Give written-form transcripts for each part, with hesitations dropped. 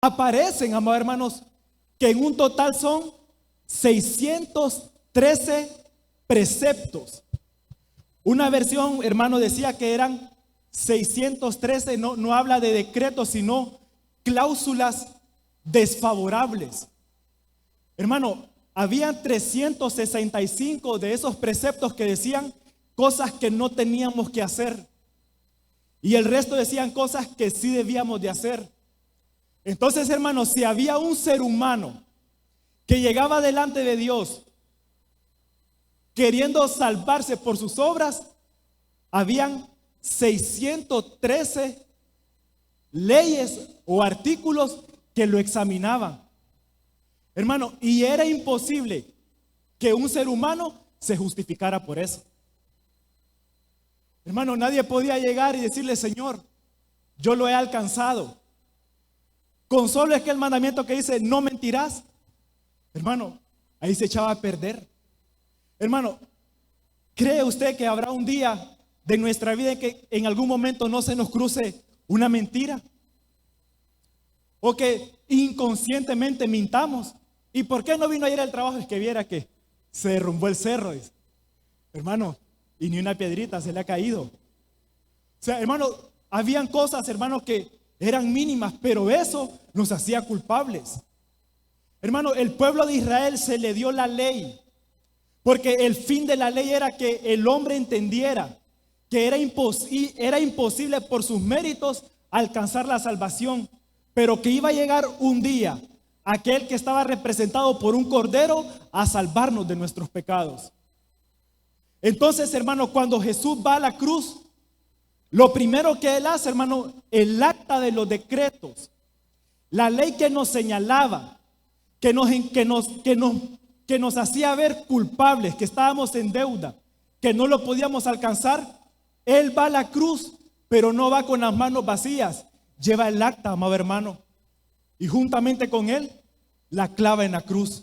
aparecen, amados hermanos, que en un total son 613 preceptos. Una versión, hermano, decía que eran 613, no habla de decretos, sino cláusulas desfavorables. Hermano, había 365 de esos preceptos que decían cosas que no teníamos que hacer. Y el resto decían cosas que sí debíamos de hacer. Entonces, hermanos, si había un ser humano que llegaba delante de Dios queriendo salvarse por sus obras, habían 613 leyes o artículos que lo examinaban. Hermano, y era imposible que un ser humano se justificara por eso. Hermano, nadie podía llegar y decirle: Señor, yo lo he alcanzado. Con solo es que el mandamiento que dice no mentirás, hermano, ahí se echaba a perder. Hermano, ¿cree usted que habrá un día de nuestra vida en que en algún momento no se nos cruce una mentira? O que inconscientemente mintamos. ¿Y por qué no vino ayer al trabajo? Es que viera que se derrumbó el cerro, dice. Hermano, y ni una piedrita se le ha caído. O sea, hermano, habían cosas, hermano, que eran mínimas, pero eso nos hacía culpables. Hermano, el pueblo de Israel se le dio la ley, porque el fin de la ley era que el hombre entendiera que era imposible por sus méritos alcanzar la salvación, pero que iba a llegar un día aquel que estaba representado por un cordero a salvarnos de nuestros pecados. Entonces, hermano, cuando Jesús va a la cruz, lo primero que Él hace, hermano, el acta de los decretos, la ley que nos señalaba, que nos hacía ver culpables, que estábamos en deuda, que no lo podíamos alcanzar. Él va a la cruz, pero no va con las manos vacías. Lleva el acta, amado hermano, y juntamente con Él la clava en la cruz.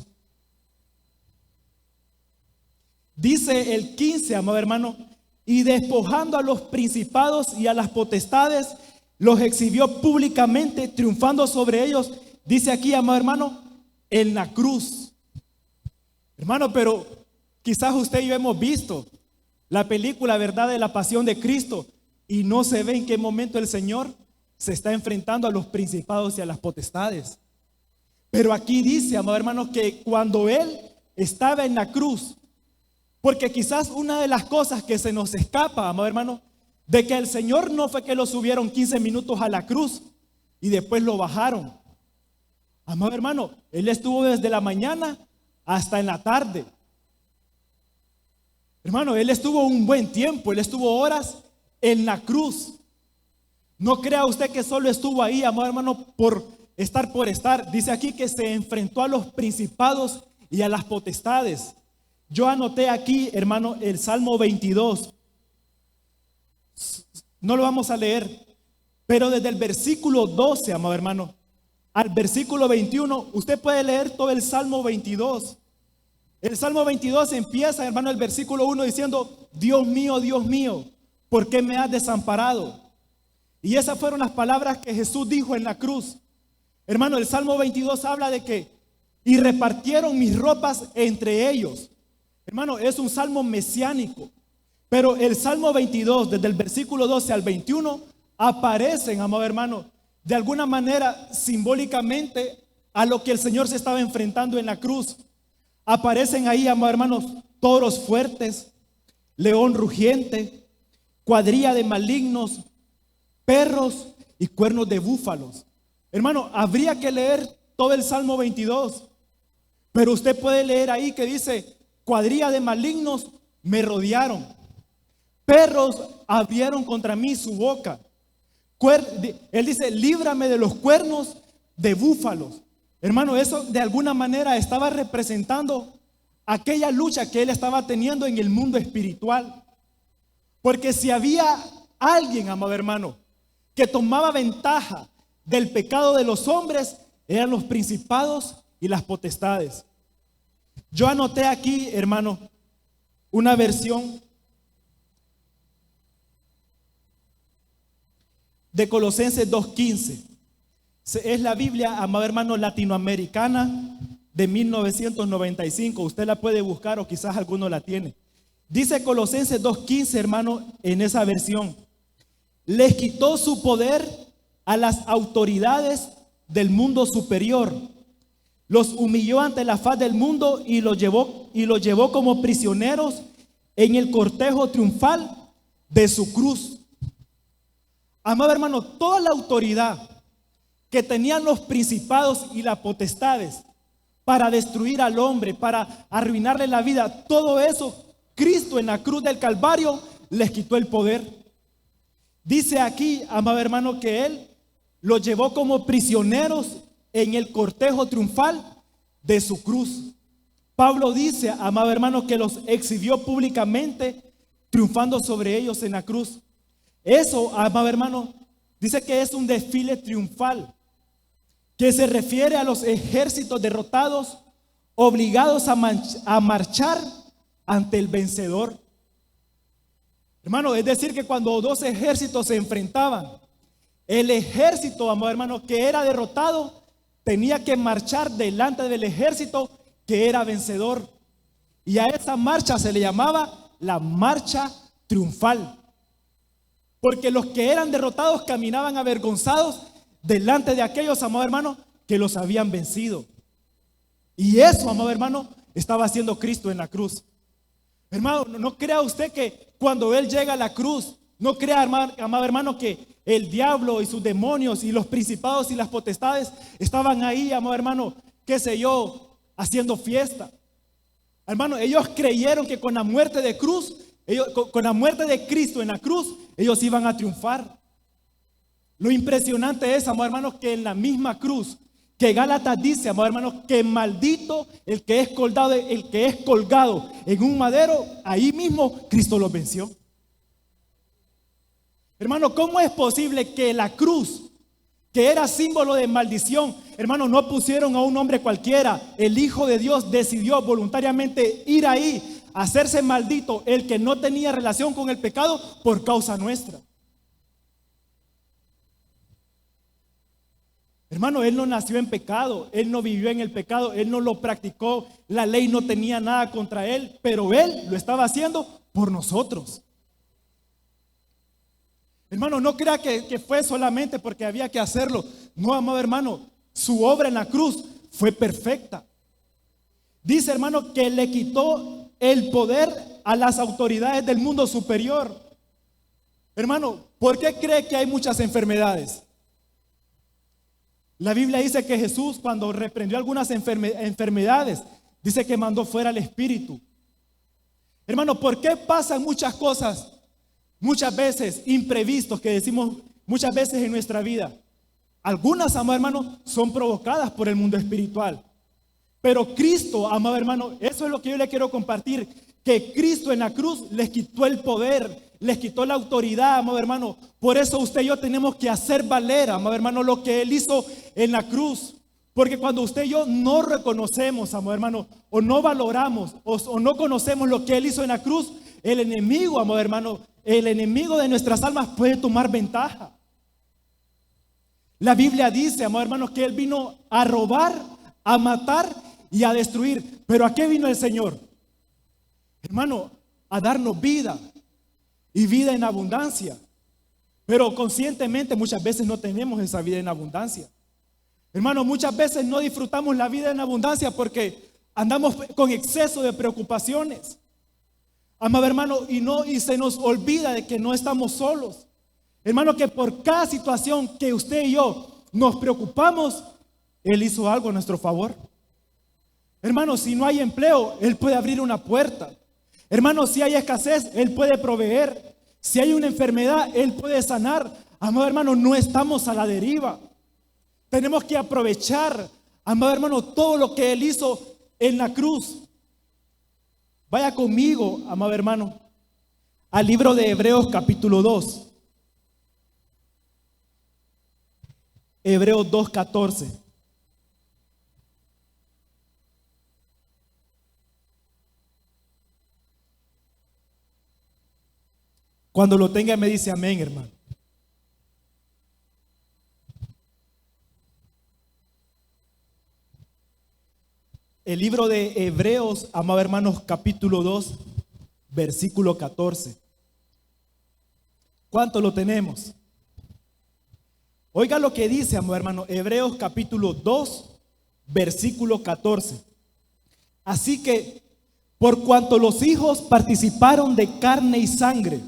Dice el 15, amado hermano: y despojando a los principados y a las potestades, los exhibió públicamente, triunfando sobre ellos. Dice aquí, amado hermano, en la cruz. Hermano, pero quizás usted y yo hemos visto la película, ¿verdad?, de la pasión de Cristo, y no se ve en qué momento el Señor se está enfrentando a los principados y a las potestades. Pero aquí dice, amado hermano, que cuando Él estaba en la cruz, porque quizás una de las cosas que se nos escapa, amado hermano, de que el Señor no fue que lo subieron 15 minutos a la cruz y después lo bajaron. Amado hermano, Él estuvo desde la mañana hasta en la tarde. Hermano, Él estuvo un buen tiempo, Él estuvo horas en la cruz. No crea usted que solo estuvo ahí, amado hermano, por estar. Dice aquí que se enfrentó a los principados y a las potestades. Yo anoté aquí, hermano, el Salmo 22. No lo vamos a leer, pero desde el versículo 12, amado hermano, al versículo 21, usted puede leer todo el Salmo 22. El Salmo 22 empieza, hermano, el versículo 1 diciendo: Dios mío, ¿por qué me has desamparado? Y esas fueron las palabras que Jesús dijo en la cruz. Hermano, el Salmo 22 habla de que y repartieron mis ropas entre ellos. Hermano, es un salmo mesiánico. Pero el Salmo 22, desde el versículo 12 al 21, aparecen, amado hermano, de alguna manera simbólicamente a lo que el Señor se estaba enfrentando en la cruz. Aparecen ahí, amados hermanos, toros fuertes, león rugiente, cuadrilla de malignos, perros y cuernos de búfalos. Hermano, habría que leer todo el Salmo 22, pero usted puede leer ahí que dice: cuadrilla de malignos me rodearon, perros abrieron contra mí su boca. Él dice: líbrame de los cuernos de búfalos. Hermano, eso de alguna manera estaba representando aquella lucha que él estaba teniendo en el mundo espiritual. Porque si había alguien, amado hermano, que tomaba ventaja del pecado de los hombres, eran los principados y las potestades. Yo anoté aquí, hermano, una versión de Colosenses 2:15. Es la Biblia, amado hermano, latinoamericana de 1995. Usted la puede buscar o quizás alguno la tiene. Dice Colosenses 2:15, hermano, en esa versión. Les quitó su poder a las autoridades del mundo superior. Los humilló ante la faz del mundo y los llevó como prisioneros en el cortejo triunfal de su cruz. Amado hermano, toda la autoridad que tenían los principados y las potestades para destruir al hombre, para arruinarle la vida, todo eso, Cristo en la cruz del Calvario les quitó el poder. Dice aquí, amado hermano, que Él los llevó como prisioneros en el cortejo triunfal de su cruz. Pablo dice, amado hermano, que los exhibió públicamente, triunfando sobre ellos en la cruz. Eso, amado hermano, dice que es un desfile triunfal, que se refiere a los ejércitos derrotados, obligados a marchar ante el vencedor. Hermano, es decir que cuando dos ejércitos se enfrentaban, el ejército, amado hermano, que era derrotado, tenía que marchar delante del ejército que era vencedor. Y a esa marcha se le llamaba la marcha triunfal. Porque los que eran derrotados caminaban avergonzados delante de aquellos, amado hermano, que los habían vencido. Y eso, amado hermano, estaba haciendo Cristo en la cruz. Hermano, no crea usted que cuando Él llega a la cruz, no crea, amado hermano, que el diablo y sus demonios y los principados y las potestades estaban ahí, amado hermano, qué sé yo, haciendo fiesta. Hermano, ellos creyeron que con la muerte de cruz, con la muerte de Cristo en la cruz, ellos iban a triunfar. Lo impresionante es, amado hermano, que en la misma cruz, que Gálatas dice, amado hermano, que maldito el que es colgado en un madero, ahí mismo Cristo los venció. Hermano, ¿cómo es posible que la cruz, que era símbolo de maldición, hermano, no pusieron a un hombre cualquiera? El Hijo de Dios decidió voluntariamente ir ahí, hacerse maldito, el que no tenía relación con el pecado por causa nuestra. Hermano, Él no nació en pecado, Él no vivió en el pecado, Él no lo practicó, la ley no tenía nada contra Él, pero Él lo estaba haciendo por nosotros. Hermano, no crea que fue solamente porque había que hacerlo. No, amado hermano, su obra en la cruz fue perfecta. Dice, hermano, que le quitó el poder a las autoridades del mundo superior. Hermano, ¿por qué cree que hay muchas enfermedades? La Biblia dice que Jesús, cuando reprendió algunas enfermedades, dice que mandó fuera al espíritu. Hermano, ¿por qué pasan muchas cosas, muchas veces imprevistos, que decimos muchas veces en nuestra vida? Algunas, amado hermano, son provocadas por el mundo espiritual. Pero Cristo, amado hermano, eso es lo que yo le quiero compartir, que Cristo en la cruz les quitó el poder, les quitó la autoridad, amado hermano. Por eso usted y yo tenemos que hacer valer, amado hermano, lo que Él hizo en la cruz. Porque cuando usted y yo no reconocemos, amado hermano, o no valoramos, o no conocemos lo que Él hizo en la cruz, el enemigo, amado hermano, el enemigo de nuestras almas puede tomar ventaja. La Biblia dice, amado hermano, que Él vino a robar, a matar y a destruir. ¿Pero a qué vino el Señor? Hermano, a darnos vida y vida en abundancia. Pero conscientemente muchas veces no tenemos esa vida en abundancia. Hermano, muchas veces no disfrutamos la vida en abundancia porque andamos con exceso de preocupaciones. Amado hermano, y se nos olvida de que no estamos solos. Hermano, que por cada situación que usted y yo nos preocupamos, Él hizo algo a nuestro favor. Hermano, si no hay empleo, Él puede abrir una puerta. Hermano, si hay escasez, Él puede proveer. Si hay una enfermedad, Él puede sanar. Amado hermano, no estamos a la deriva. Tenemos que aprovechar, amado hermano, todo lo que Él hizo en la cruz. Vaya conmigo, amado hermano, al libro de Hebreos capítulo 2. Hebreos 2:14. Cuando lo tenga me dice amén, hermano. el libro de Hebreos, amados hermanos, capítulo 2, versículo 14. ¿Cuánto lo tenemos? Oiga lo que dice, amado hermano, Hebreos capítulo 2, versículo 14. Así que, por cuanto los hijos participaron de carne y sangre,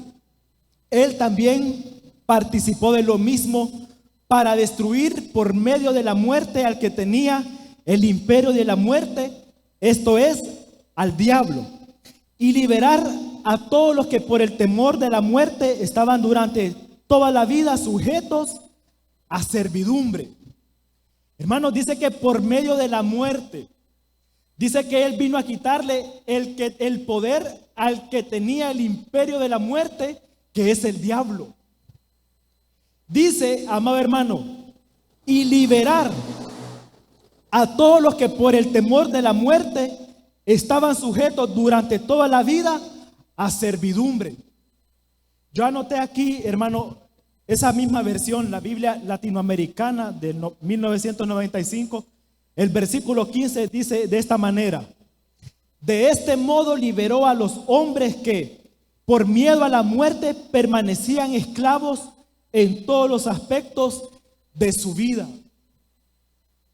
él también participó de lo mismo para destruir por medio de la muerte al que tenía el imperio de la muerte, esto es, al diablo, y liberar a todos los que por el temor de la muerte estaban durante toda la vida sujetos a servidumbre. Hermanos, dice que por medio de la muerte, dice que él vino a quitarle el poder al que tenía el imperio de la muerte, que es el diablo. Dice, amado hermano, y liberar a todos los que por el temor de la muerte estaban sujetos durante toda la vida a servidumbre. Yo anoté aquí, hermano, esa misma versión, la Biblia latinoamericana de 1995, el versículo 15 dice de esta manera: de este modo liberó a los hombres que, por miedo a la muerte, permanecían esclavos en todos los aspectos de su vida.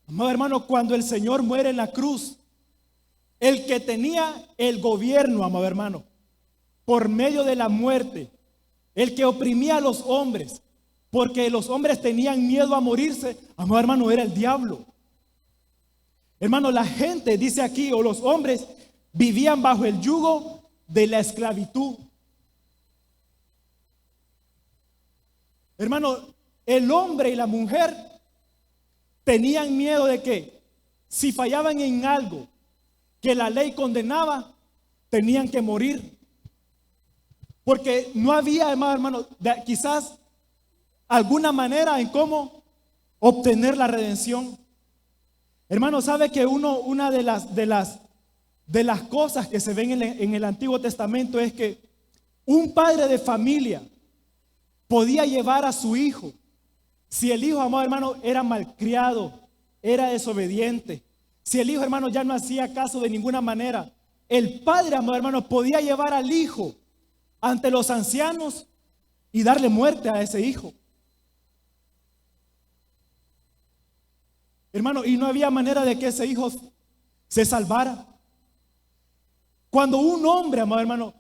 Amado hermano, cuando el Señor muere en la cruz, el que tenía el gobierno, amado hermano, por medio de la muerte, el que oprimía a los hombres, porque los hombres tenían miedo a morirse, amado hermano, era el diablo. Hermano, la gente, dice aquí, o los hombres, vivían bajo el yugo de la esclavitud. Hermano, el hombre y la mujer tenían miedo de que si fallaban en algo que la ley condenaba, tenían que morir. Porque no había, hermano, quizás alguna manera en cómo obtener la redención. Hermano, ¿sabe que una de las cosas que se ven en el Antiguo Testamento es que un padre de familia podía llevar a su hijo? Si el hijo, amado hermano, era malcriado, era desobediente, si el hijo, hermano, ya no hacía caso de ninguna manera, el padre, amado hermano, podía llevar al hijo ante los ancianos y darle muerte a ese hijo. Hermano, y no había manera de que ese hijo se salvara. Cuando un hombre, amado hermano,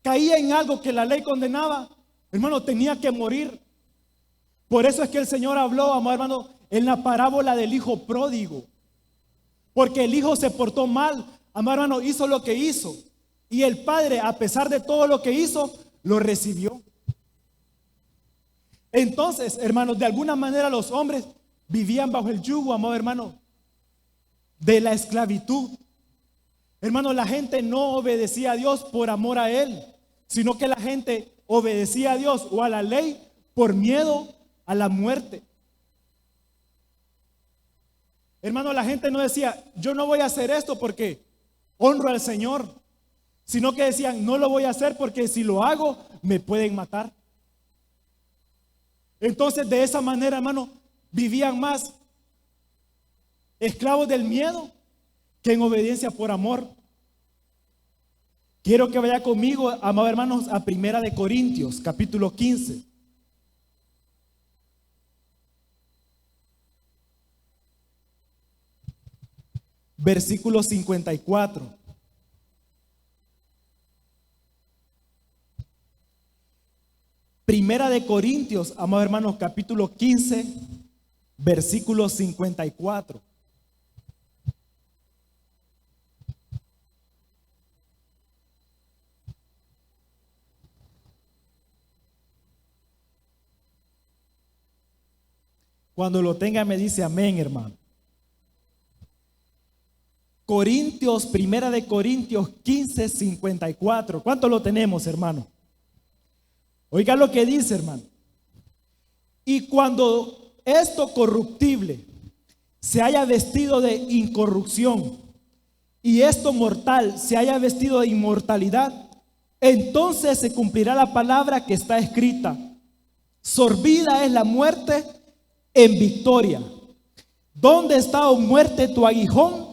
caía en algo que la ley condenaba, hermano, tenía que morir. Por eso es que el Señor habló, amado hermano, en la parábola del hijo pródigo. Porque el hijo se portó mal, amado hermano, hizo lo que hizo. Y el padre, a pesar de todo lo que hizo, lo recibió. Entonces, hermanos, de alguna manera los hombres vivían bajo el yugo, amado hermano, de la esclavitud. Hermano, la gente no obedecía a Dios por amor a Él, sino que la gente obedecía a Dios o a la ley por miedo a la muerte. Hermano, la gente no decía, yo no voy a hacer esto porque honro al Señor, sino que decían, no lo voy a hacer porque si lo hago, me pueden matar. Entonces, de esa manera, hermano, vivían más esclavos del miedo que en obediencia por amor. Quiero que vaya conmigo, amados hermanos, a Primera de Corintios, capítulo 15. Versículo 54. Primera de Corintios, amados hermanos, capítulo 15, versículo 54. Cuando lo tenga me dice amén, hermano. Primera de Corintios 15, 54. ¿Cuánto lo tenemos, hermano? Oiga lo que dice, hermano. Y cuando esto corruptible se haya vestido de incorrupción y esto mortal se haya vestido de inmortalidad, entonces se cumplirá la palabra que está escrita: sorbida es la muerte en victoria. ¿Dónde está, oh muerte, tu aguijón?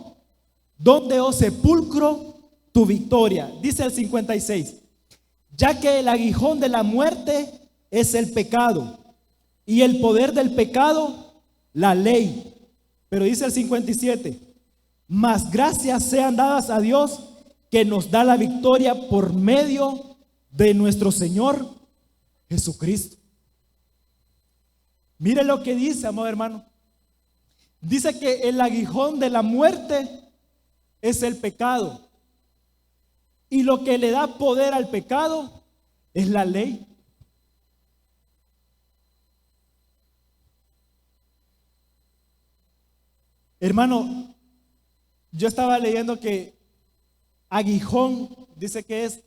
¿Dónde, oh sepulcro, tu victoria? Dice el 56. Ya que el aguijón de la muerte es el pecado, y el poder del pecado, la ley. Pero dice el 57. Mas gracias sean dadas a Dios, que nos da la victoria por medio de nuestro Señor Jesucristo. Mire lo que dice, amado hermano. Dice que el aguijón de la muerte es el pecado. Y lo que le da poder al pecado es la ley. Hermano, yo estaba leyendo que aguijón dice que es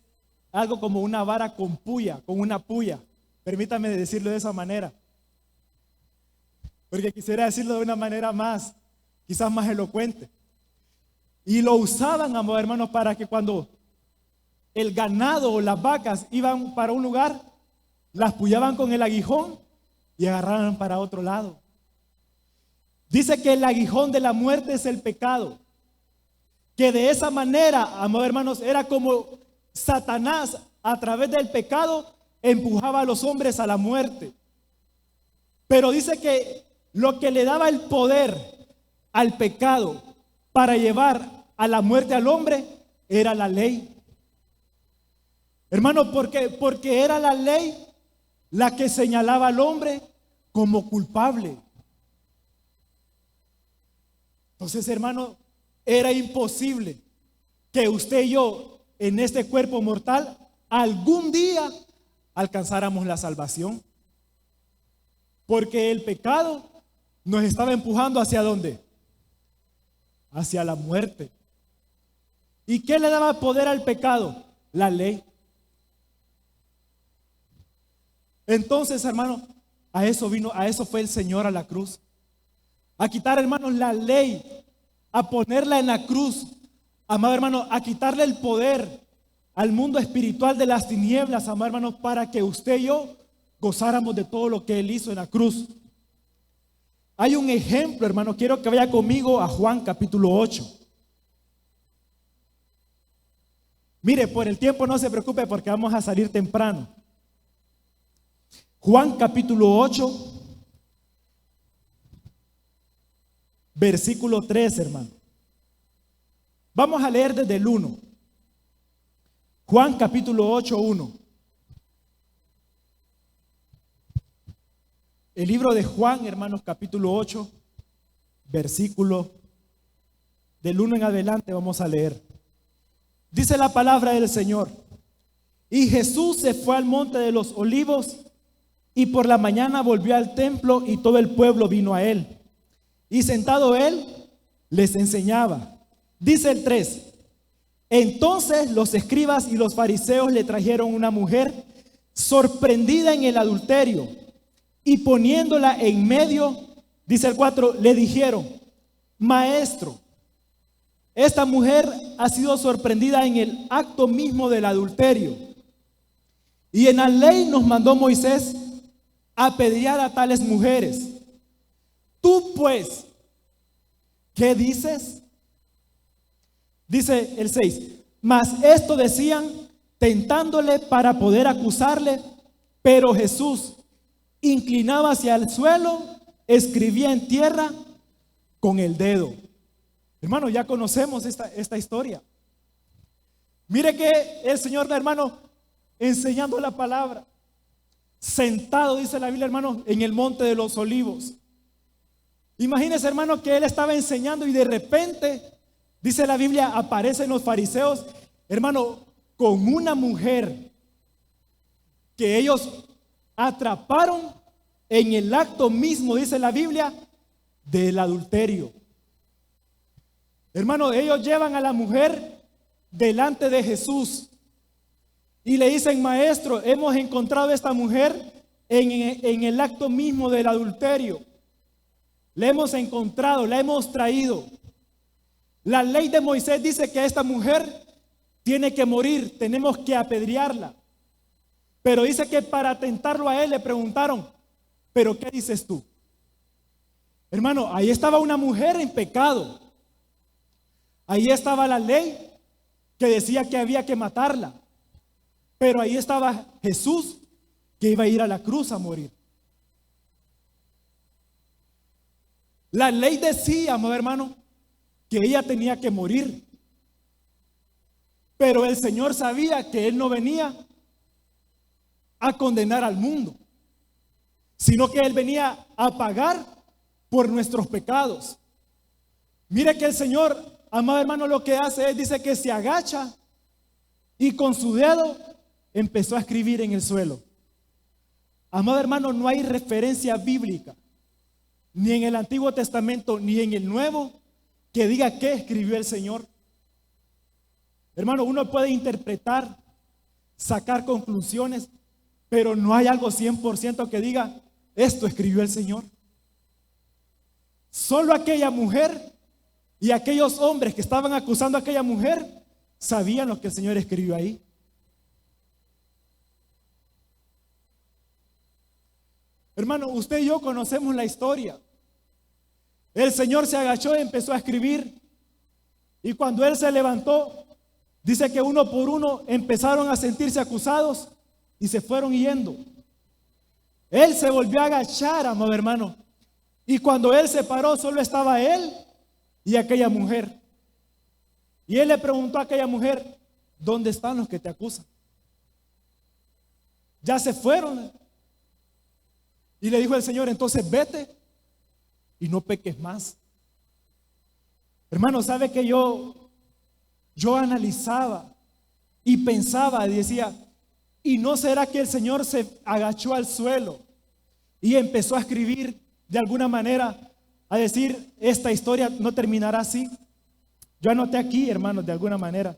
algo como una vara con puya, con una puya. Permítame decirlo de esa manera. Porque quisiera decirlo de una manera más, quizás más elocuente. Y lo usaban, amados hermanos, para que cuando el ganado o las vacas iban para un lugar, las puyaban con el aguijón y agarraban para otro lado. Dice que el aguijón de la muerte es el pecado. Que de esa manera, amados hermanos, era como Satanás a través del pecado empujaba a los hombres a la muerte. Pero dice que lo que le daba el poder al pecado para llevar a la muerte al hombre era la ley. Hermano, porque era la ley la que señalaba al hombre como culpable. Entonces, hermano, era imposible que usted y yo en este cuerpo mortal algún día alcanzáramos la salvación. Porque el pecado nos estaba empujando ¿hacia dónde? Hacia la muerte. ¿Y qué le daba poder al pecado? La ley. Entonces, hermano, a eso fue el Señor a la cruz. A quitar, hermanos, la ley, a ponerla en la cruz, amado hermano, a quitarle el poder al mundo espiritual de las tinieblas, amado hermano, para que usted y yo gozáramos de todo lo que Él hizo en la cruz. Hay un ejemplo, hermano, quiero que vaya conmigo a Juan capítulo 8. Mire, por el tiempo no se preocupe porque vamos a salir temprano. Juan capítulo 8, versículo 3, hermano. Vamos a leer desde el 1. Juan capítulo 8, 1. El libro de Juan, hermanos, capítulo 8, versículo del 1 en adelante vamos a leer. Dice la palabra del Señor. Y Jesús se fue al monte de los olivos y por la mañana volvió al templo y todo el pueblo vino a él. Y sentado él, les enseñaba. Dice el 3. Entonces los escribas y los fariseos le trajeron una mujer sorprendida en el adulterio y poniéndola en medio, dice el 4, le dijeron: Maestro, esta mujer ha sido sorprendida en el acto mismo del adulterio. Y en la ley nos mandó Moisés apedrear a tales mujeres. Tú pues, ¿qué dices? Dice el 6. Mas esto decían tentándole para poder acusarle, pero Jesús inclinaba hacia el suelo, escribía en tierra con el dedo. Hermano, ya conocemos esta historia. Mire que el Señor, hermano, enseñando la palabra, sentado, dice la Biblia, hermano, en el monte de los olivos. Imagínese, hermano, que él estaba enseñando y de repente, dice la Biblia, aparecen los fariseos, hermano, con una mujer que ellos atraparon en el acto mismo, dice la Biblia, del adulterio. Hermano, ellos llevan a la mujer delante de Jesús y le dicen: Maestro, hemos encontrado a esta mujer en el acto mismo del adulterio. La hemos encontrado, la hemos traído. La ley de Moisés dice que esta mujer tiene que morir, tenemos que apedrearla. Pero dice que para tentarlo a él le preguntaron: ¿pero qué dices tú? Hermano, ahí estaba una mujer en pecado. Ahí estaba la ley que decía que había que matarla. Pero ahí estaba Jesús, que iba a ir a la cruz a morir. La ley decía, amado hermano, que ella tenía que morir. Pero el Señor sabía que Él no venía a condenar al mundo, sino que Él venía a pagar por nuestros pecados. Mire que el Señor, amado hermano, lo que hace es, dice que se agacha y con su dedo empezó a escribir en el suelo. Amado hermano, no hay referencia bíblica, ni en el Antiguo Testamento, ni en el Nuevo, que diga qué escribió el Señor. Hermano, uno puede interpretar, sacar conclusiones, pero no hay algo 100% que diga, esto escribió el Señor. Solo aquella mujer y aquellos hombres que estaban acusando a aquella mujer sabían lo que el Señor escribió ahí. Hermano, usted y yo conocemos la historia. El Señor se agachó y empezó a escribir. Y cuando Él se levantó, dice que uno por uno empezaron a sentirse acusados y se fueron yendo. Él se volvió a agachar, amado hermano. Y cuando Él se paró, solo estaba Él y aquella mujer. Y Él le preguntó a aquella mujer, ¿dónde están los que te acusan? Ya se fueron. Y le dijo el Señor, entonces vete y no peques más. Hermano, ¿sabe que yo analizaba y pensaba y decía, ¿y no será que el Señor se agachó al suelo y empezó a escribir de alguna manera, a decir, esta historia no terminará así? Yo anoté aquí, hermanos, de alguna manera.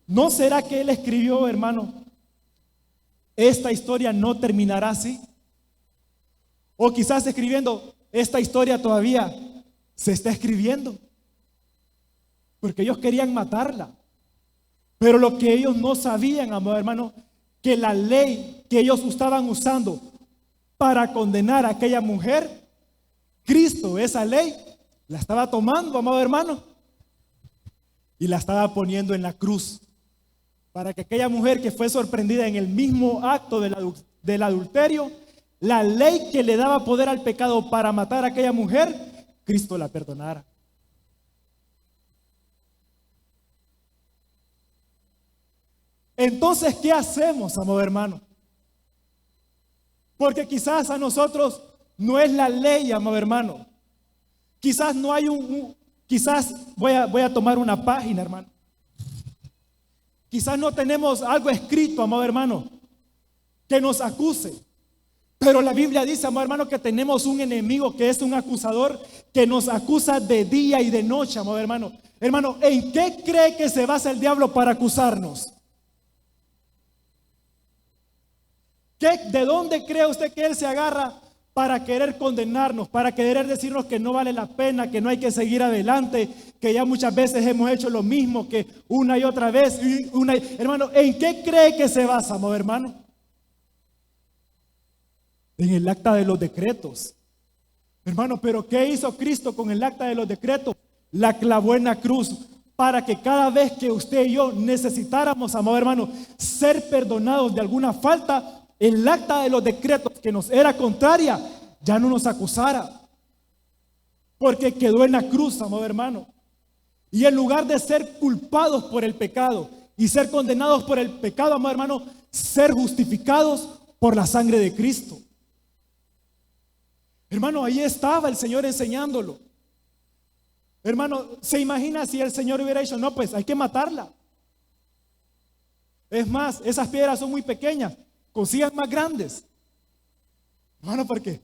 ¿No será que Él escribió, hermano, esta historia no terminará así? O quizás escribiendo, esta historia todavía se está escribiendo. Porque ellos querían matarla. Pero lo que ellos no sabían, amado hermano, que la ley que ellos estaban usando para condenar a aquella mujer, Cristo, esa ley, la estaba tomando, amado hermano, y la estaba poniendo en la cruz. Para que aquella mujer que fue sorprendida en el mismo acto del adulterio, la ley que le daba poder al pecado para matar a aquella mujer, Cristo la perdonara. Entonces, ¿qué hacemos, amado hermano? Porque quizás a nosotros no es la ley, amado hermano. Quizás no hay quizás voy a tomar una página, hermano. Quizás no tenemos algo escrito, amado hermano, que nos acuse. Pero la Biblia dice, amado hermano, que tenemos un enemigo que es un acusador que nos acusa de día y de noche, amado hermano. Hermano, ¿en qué cree que se basa el diablo para acusarnos? ¿De dónde cree usted que él se agarra para querer condenarnos, para querer decirnos que no vale la pena, que no hay que seguir adelante, que ya muchas veces hemos hecho lo mismo, que una y otra vez, hermano, ¿en qué cree que se basa, amado hermano? En el acta de los decretos. Hermano, pero ¿qué hizo Cristo con el acta de los decretos? La clavó en la cruz para que cada vez que usted y yo necesitáramos, amado hermano, ser perdonados de alguna falta, el acta de los decretos que nos era contraria ya no nos acusara, porque quedó en la cruz, amado hermano. Y en lugar de ser culpados por el pecado y ser condenados por el pecado, amado hermano, ser justificados por la sangre de Cristo. Hermano, ahí estaba el Señor enseñándolo. Hermano, ¿se imagina si el Señor hubiera dicho, no, pues hay que matarla? Es más, esas piedras son muy pequeñas, consigan más grandes. Hermano, ¿por qué?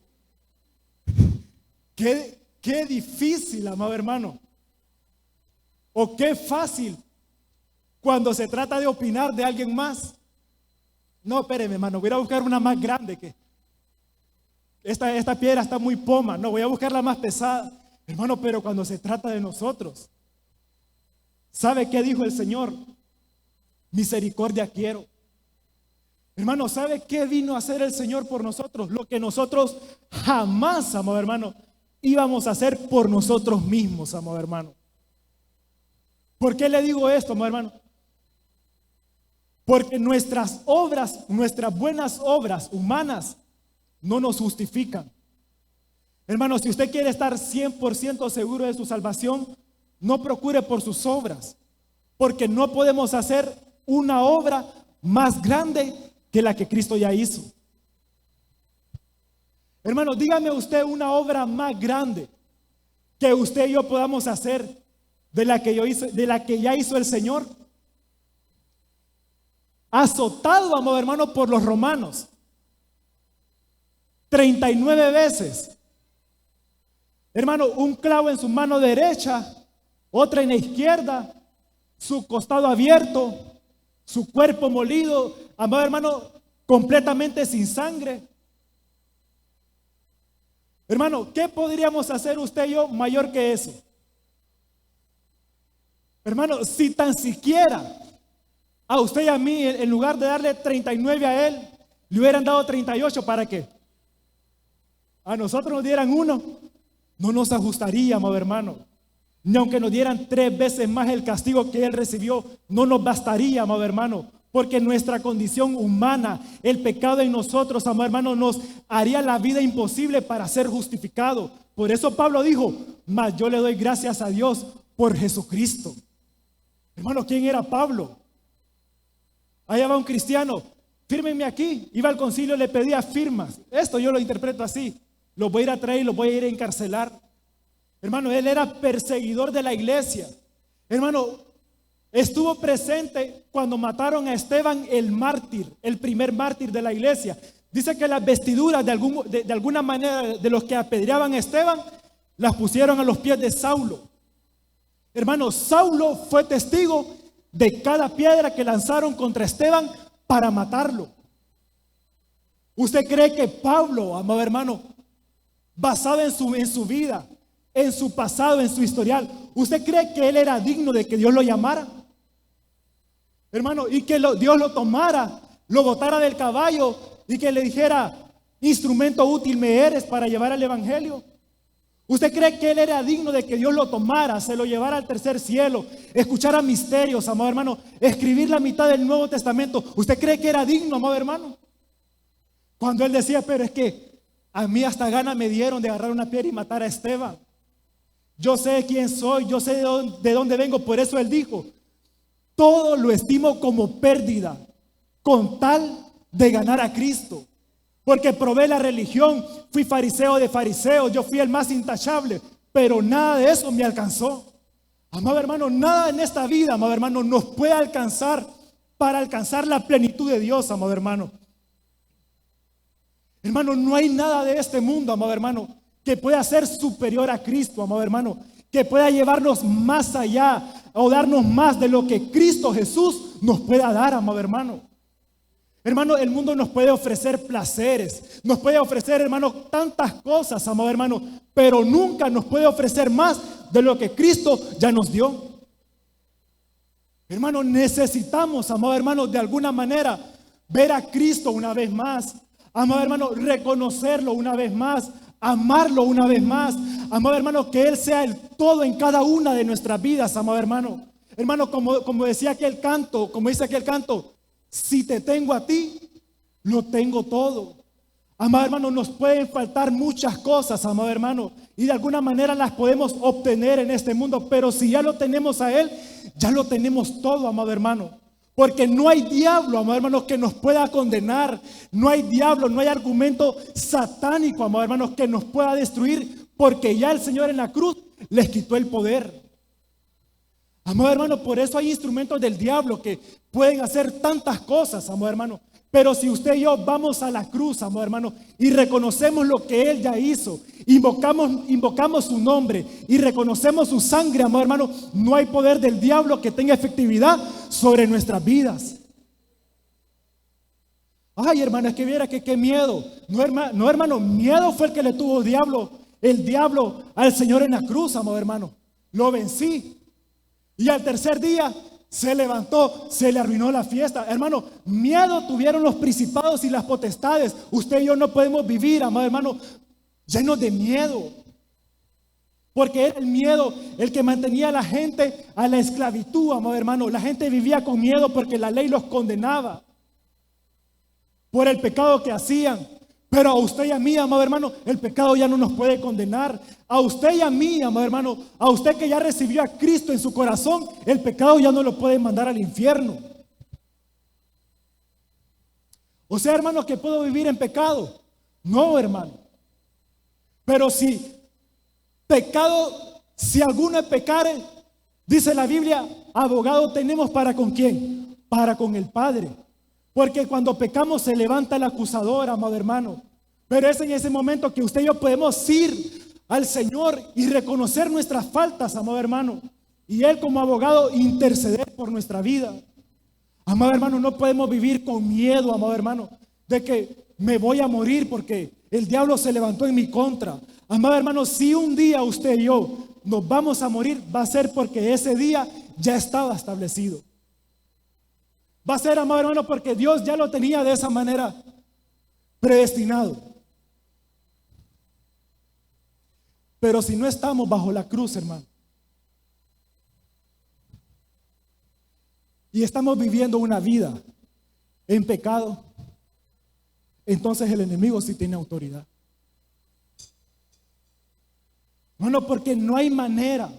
Qué difícil, amado hermano. O qué fácil cuando se trata de opinar de alguien más. No, espéreme, hermano, voy a buscar una más grande que esta piedra está muy poma. No, voy a buscar la más pesada. Hermano, pero cuando se trata de nosotros, ¿sabe qué dijo el Señor? Misericordia quiero. Hermano, ¿sabe qué vino a hacer el Señor por nosotros? Lo que nosotros jamás, amado hermano, íbamos a hacer por nosotros mismos, amado hermano. ¿Por qué le digo esto, amado hermano? Porque nuestras obras, nuestras buenas obras humanas no nos justifican. Hermano, si usted quiere estar 100% seguro de su salvación, no procure por sus obras, porque no podemos hacer una obra más grande que la que Cristo ya hizo. Hermano, dígame usted una obra más grande que usted y yo podamos hacer de la que ya hizo el Señor. Azotado, amado hermano, por los romanos 39 veces. Hermano, un clavo en su mano derecha, otra en la izquierda, su costado abierto, su cuerpo molido, amado hermano, completamente sin sangre. Hermano, ¿qué podríamos hacer usted y yo mayor que eso? Hermano, si tan siquiera a usted y a mí, en lugar de darle 39 a él, le hubieran dado 38, ¿para qué? A nosotros nos dieran uno, no nos ajustaría, amado hermano. Ni aunque nos dieran 3 veces más el castigo que él recibió, no nos bastaría, amado hermano. Porque nuestra condición humana, el pecado en nosotros, amado hermano, nos haría la vida imposible para ser justificado. Por eso Pablo dijo, mas yo le doy gracias a Dios por Jesucristo. Hermano, ¿quién era Pablo? Allá va un cristiano, fírmenme aquí. Iba al concilio, le pedía firmas. Esto yo lo interpreto así. Los voy a ir a traer y los voy a ir a encarcelar. Hermano, él era perseguidor de la iglesia. Hermano, estuvo presente cuando mataron a Esteban, el mártir, el primer mártir de la iglesia. Dice que las vestiduras de alguna manera de los que apedreaban a Esteban, las pusieron a los pies de Saulo. Hermano, Saulo fue testigo de cada piedra que lanzaron contra Esteban para matarlo. ¿Usted cree que Pablo, amado hermano, basado en su vida, en su pasado, en su historial, usted cree que él era digno de que Dios lo llamara? Hermano, y que Dios lo tomara, lo botara del caballo y que le dijera, instrumento útil me eres para llevar el evangelio. ¿Usted cree que él era digno de que Dios lo tomara, se lo llevara al tercer cielo, escuchara misterios, amado hermano, escribir la mitad del Nuevo Testamento? ¿Usted cree que era digno, amado hermano? Cuando él decía, pero es que a mí hasta ganas me dieron de agarrar una piedra y matar a Esteban. Yo sé quién soy, yo sé de dónde vengo. Por eso él dijo, todo lo estimo como pérdida con tal de ganar a Cristo. Porque probé la religión, fui fariseo de fariseos, yo fui el más intachable, pero nada de eso me alcanzó. Amado hermano, nada en esta vida, amado hermano, nos puede alcanzar para alcanzar la plenitud de Dios, amado hermano. Hermano, no hay nada de este mundo, amado hermano, que pueda ser superior a Cristo, amado hermano, que pueda llevarnos más allá o darnos más de lo que Cristo Jesús nos pueda dar, amado hermano. Hermano, el mundo nos puede ofrecer placeres, nos puede ofrecer, hermano, tantas cosas, amado hermano, pero nunca nos puede ofrecer más de lo que Cristo ya nos dio. Hermano, necesitamos, amado hermano, de alguna manera ver a Cristo una vez más. Amado hermano, reconocerlo una vez más, amarlo una vez más. Amado hermano, que Él sea el todo en cada una de nuestras vidas, amado hermano. Hermano, como decía aquel canto, como dice aquel canto, si te tengo a ti, lo tengo todo. Amado hermano, nos pueden faltar muchas cosas, amado hermano, y de alguna manera las podemos obtener en este mundo, pero si ya lo tenemos a Él, ya lo tenemos todo, amado hermano. Porque no hay diablo, amado hermano, que nos pueda condenar. No hay diablo, no hay argumento satánico, amado hermano, que nos pueda destruir. Porque ya el Señor en la cruz les quitó el poder. Amado hermano, por eso hay instrumentos del diablo que pueden hacer tantas cosas, amado hermano. Pero si usted y yo vamos a la cruz, amado hermano, y reconocemos lo que Él ya hizo, invocamos su nombre y reconocemos su sangre, amado hermano, no hay poder del diablo que tenga efectividad sobre nuestras vidas. Ay, hermano, es que viera que qué miedo. No, hermano, miedo fue el que le tuvo el diablo al Señor en la cruz, amado hermano. Lo vencí. Y al tercer día se levantó, se le arruinó la fiesta. Hermano, miedo tuvieron los principados y las potestades. Usted y yo no podemos vivir, amado hermano, llenos de miedo. Porque era el miedo el que mantenía a la gente a la esclavitud, amado hermano. La gente vivía con miedo porque la ley los condenaba por el pecado que hacían. Pero a usted y a mí, amado hermano, el pecado ya no nos puede condenar. A usted y a mí, amado hermano, a usted que ya recibió a Cristo en su corazón, el pecado ya no lo puede mandar al infierno. O sea, hermano, que puedo vivir en pecado. No, hermano. Pero si alguno pecare, dice la Biblia, abogado tenemos para con quién, para con el Padre. Porque cuando pecamos se levanta el acusador, amado hermano. Pero es en ese momento que usted y yo podemos ir al Señor y reconocer nuestras faltas, amado hermano. Y Él como abogado interceder por nuestra vida. Amado hermano, no podemos vivir con miedo, amado hermano, de que me voy a morir porque el diablo se levantó en mi contra. Amado hermano, si un día usted y yo nos vamos a morir, va a ser porque ese día ya estaba establecido. Va a ser, amado hermano, porque Dios ya lo tenía de esa manera predestinado. Pero si no estamos bajo la cruz, hermano, y estamos viviendo una vida en pecado, entonces el enemigo sí tiene autoridad. Bueno, porque no hay manera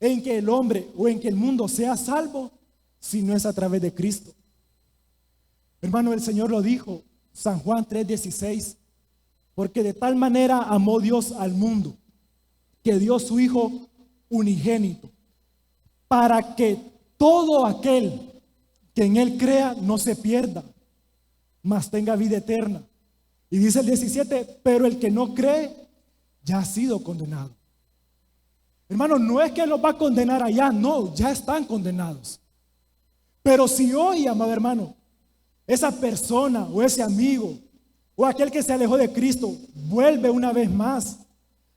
en que el hombre o en que el mundo sea salvo si no es a través de Cristo. Hermano, el Señor lo dijo, San Juan 3:16, porque de tal manera amó Dios al mundo, que dio su Hijo unigénito, para que todo aquel que en Él crea no se pierda, mas tenga vida eterna. Y dice el 17, pero el que no cree ya ha sido condenado. Hermano, no es que los va a condenar allá, no, ya están condenados. Pero si hoy, amado hermano, esa persona o ese amigo o aquel que se alejó de Cristo vuelve una vez más,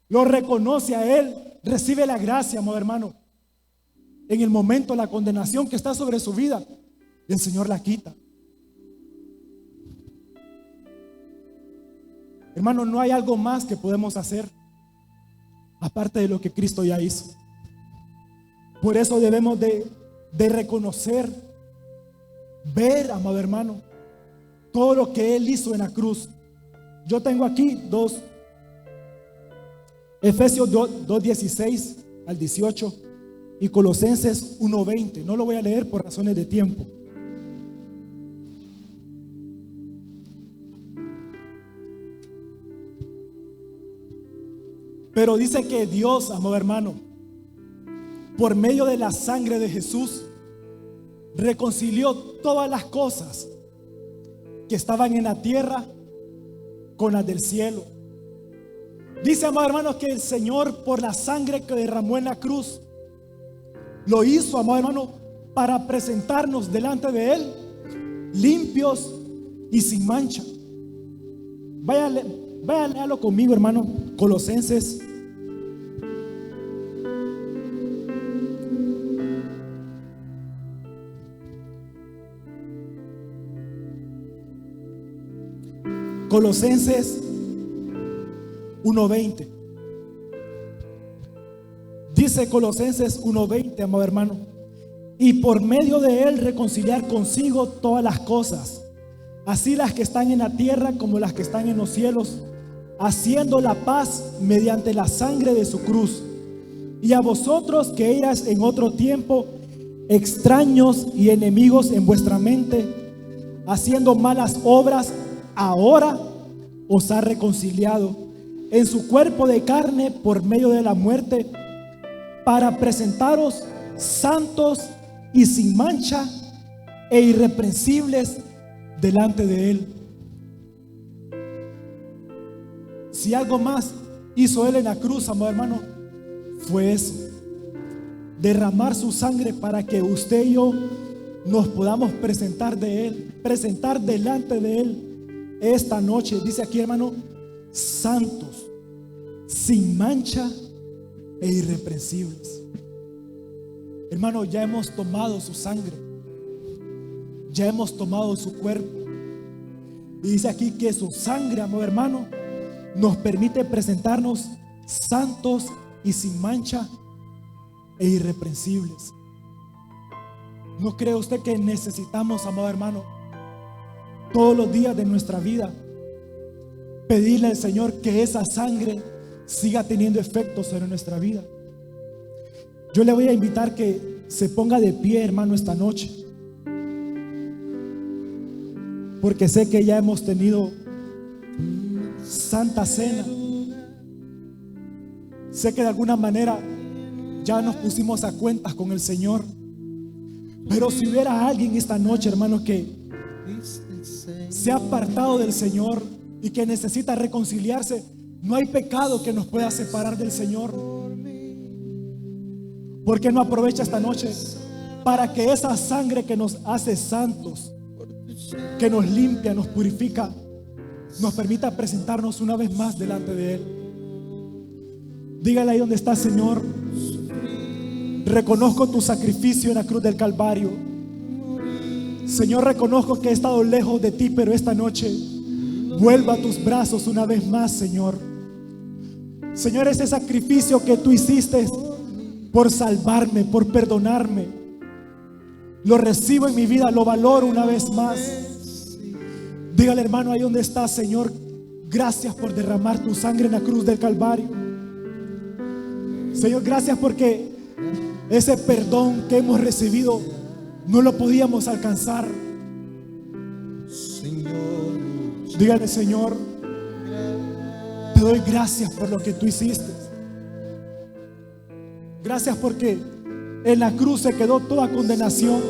lo reconoce a Él, recibe la gracia, amado hermano, en el momento la condenación que está sobre su vida, el Señor la quita. Hermano, no hay algo más que podemos hacer aparte de lo que Cristo ya hizo. Por eso debemos de reconocer, ver, amado hermano, todo lo que Él hizo en la cruz. Yo tengo aquí Efesios 2:16 al 18 y Colosenses 1:20. No lo voy a leer por razones de tiempo. Pero dice que Dios, amado hermano, por medio de la sangre de Jesús, reconcilió todas las cosas que estaban en la tierra con las del cielo. Dice, amado hermano, que el Señor, por la sangre que derramó en la cruz, lo hizo, amado hermano, para presentarnos delante de Él limpios y sin mancha. Vaya a leerlo conmigo, hermano. Colosenses Colosenses 1:20. Dice Colosenses 1:20, amado hermano, y por medio de Él reconciliar consigo todas las cosas, así las que están en la tierra como las que están en los cielos, haciendo la paz mediante la sangre de su cruz. Y a vosotros que eras en otro tiempo extraños y enemigos en vuestra mente, haciendo malas obras, ahora os ha reconciliado en su cuerpo de carne por medio de la muerte, para presentaros santos y sin mancha e irreprensibles delante de Él. Si algo más hizo Él en la cruz, amado hermano, fue eso: derramar su sangre para que usted y yo nos podamos presentar delante de Él esta noche. Dice aquí, hermano, santos, sin mancha e irreprensibles. Hermano, ya hemos tomado su sangre, ya hemos tomado su cuerpo, y dice aquí que su sangre, amado hermano, nos permite presentarnos santos y sin mancha e irreprensibles. ¿No cree usted que necesitamos, amado hermano, todos los días de nuestra vida pedirle al Señor que esa sangre siga teniendo efecto sobre nuestra vida? Yo le voy a invitar que se ponga de pie, hermano, esta noche, porque sé que ya hemos tenido Santa Cena. Sé que de alguna manera ya nos pusimos a cuentas con el Señor. Pero si hubiera alguien esta noche, hermano, que se ha apartado del Señor y que necesita reconciliarse, no hay pecado que nos pueda separar del Señor. ¿Por qué no aprovecha esta noche para que esa sangre que nos hace santos, que nos limpia, nos purifica, nos permita presentarnos una vez más delante de Él? Dígale ahí donde está: Señor, reconozco tu sacrificio en la cruz del Calvario. Señor, reconozco que he estado lejos de ti, pero esta noche vuelvo a tus brazos una vez más, Señor. Señor, ese sacrificio que tú hiciste por salvarme, por perdonarme, lo recibo en mi vida, lo valoro una vez más. Dígale, hermano, ahí donde está: Señor, gracias por derramar tu sangre en la cruz del Calvario. Señor, gracias porque ese perdón que hemos recibido no lo podíamos alcanzar. Dígale: Señor, te doy gracias por lo que tú hiciste. Gracias porque en la cruz se quedó toda condenación.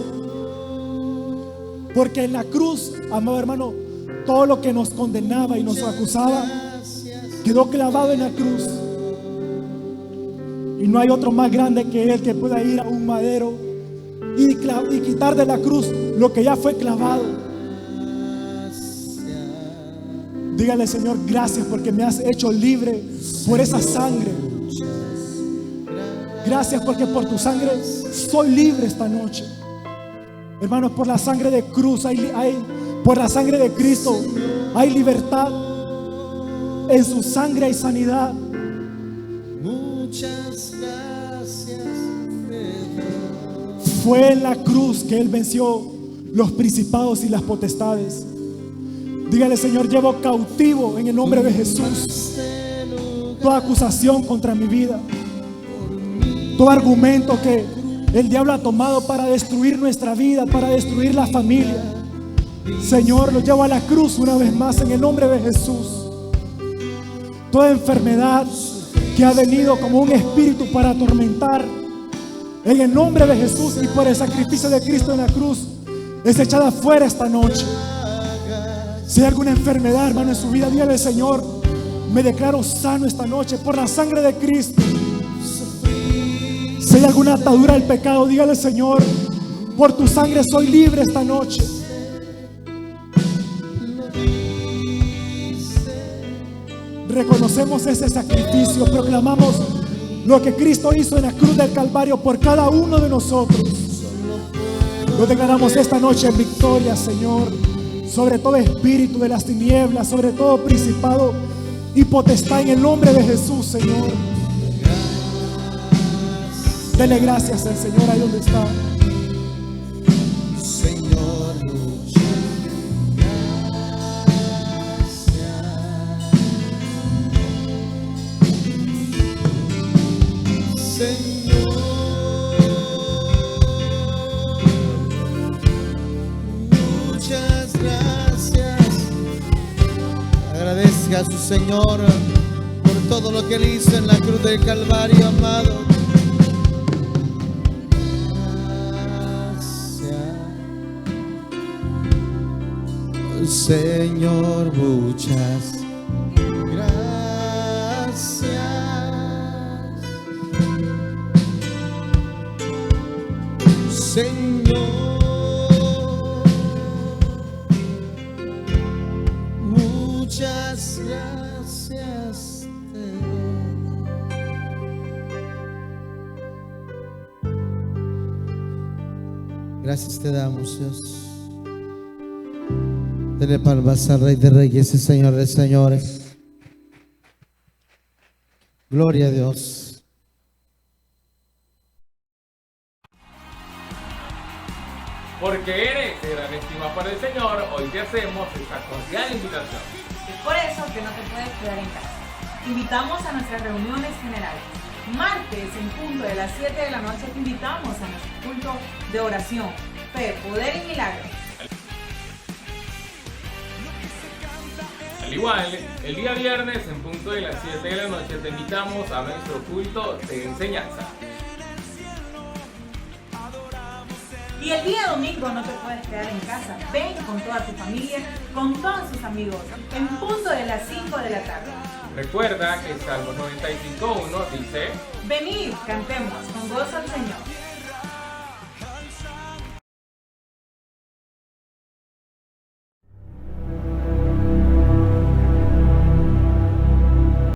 Porque en la cruz, amado hermano, todo lo que nos condenaba y nos acusaba quedó clavado en la cruz. Y no hay otro más grande que Él, que pueda ir a un madero y quitar de la cruz lo que ya fue clavado. Dígale: Señor, gracias porque me has hecho libre por esa sangre. Gracias porque por tu sangre soy libre esta noche. Hermanos, por la sangre de cruz por la sangre de Cristo hay libertad. En su sangre hay sanidad. Muchas gracias. Fue en la cruz que Él venció los principados y las potestades. Dígale: Señor, llevo cautivo en el nombre de Jesús toda acusación contra mi vida, todo argumento que el diablo ha tomado para destruir nuestra vida, para destruir la familia. Señor, lo llevo a la cruz una vez más en el nombre de Jesús. Toda enfermedad que ha venido como un espíritu para atormentar, en el nombre de Jesús y por el sacrificio de Cristo en la cruz, es echada fuera esta noche. Si hay alguna enfermedad, hermano, en su vida, dígale: Señor, me declaro sano esta noche por la sangre de Cristo. Si hay alguna atadura del pecado, dígale: Señor, por tu sangre soy libre esta noche. Reconocemos ese sacrificio, proclamamos lo que Cristo hizo en la cruz del Calvario por cada uno de nosotros. Lo declaramos esta noche en victoria, Señor, sobre todo espíritu de las tinieblas, sobre todo principado y potestad, en el nombre de Jesús, Señor. Dele gracias al Señor ahí donde está. Señor, muchas gracias. Agradezca a su Señor por todo lo que Él hizo en la cruz del Calvario, amado. Gracias, Señor, muchas gracias. Señor, muchas gracias te doy. Gracias te damos, Dios. Dele palmas al Rey de Reyes y Señor de Señores. Gloria a Dios. Porque eres de gran estima para el Señor, hoy te hacemos esta cordial invitación. Es por eso que no te puedes quedar en casa. Te invitamos a nuestras reuniones generales. Martes, en punto de las 7 de la noche, te invitamos a nuestro culto de oración, fe, poder y milagros. Al igual, el día viernes, en punto de las 7 de la noche, te invitamos a nuestro culto de enseñanza. Y el día domingo no te puedes quedar en casa. Ven con toda tu familia, con todos tus amigos, en punto de las 5 de la tarde. Recuerda que Salmo 95.1 dice: Venid, cantemos con gozo al Señor.